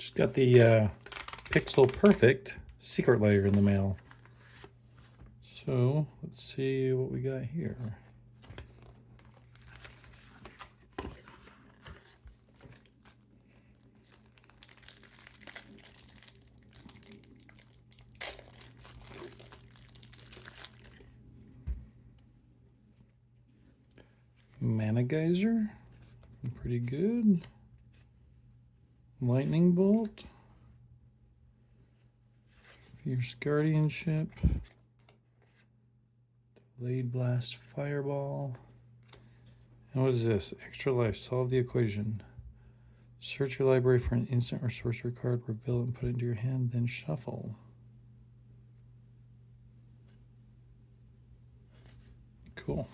Just got the Pixel Perfect Secret Lair in the mail. So let's see what we got here. Mana Geyser, pretty good. Lightning Bolt. Fierce Guardianship. Delayed Blast Fireball. And what is this? Extra life. Solve the equation. Search your library for an instant or sorcery card, reveal it and put it into your hand, then shuffle. Cool.